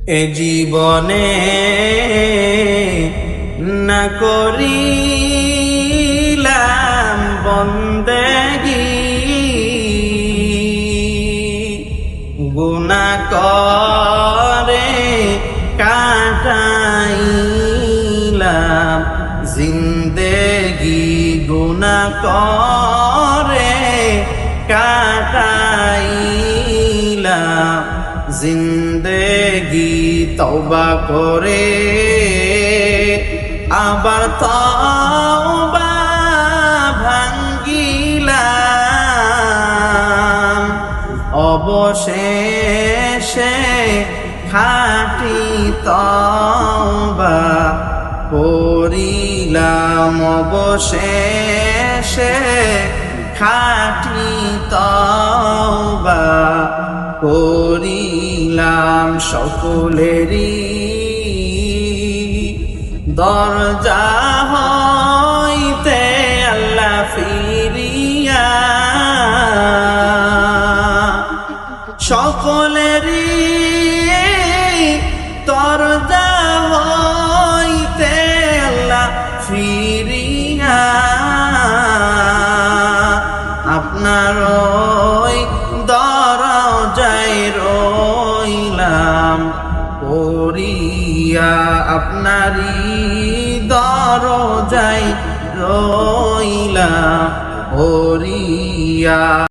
এ জীবনে না করিলাম বন্দেগি, গুনাহ করে কাটাইলাম জিন্দেগি, গুনাহ করে কাটাইলাম জিন্দেগি। তওবা করে আবার তওবা ভাঙ্গিলাম, অবশেষে খাঁটি তওবা করিলাম, অবশেষে খাঁটি তওবা করিলাম। সকলেরই দরজা হইতে আল্লাহ ফিরিয়া, সকলেরই দরজা হইতে আল্লাহ ফিরিয়া, আপনার ওই দরজায় রইলাম পড়িয়া, আপনারই দরজায় রইলাম পড়িয়া।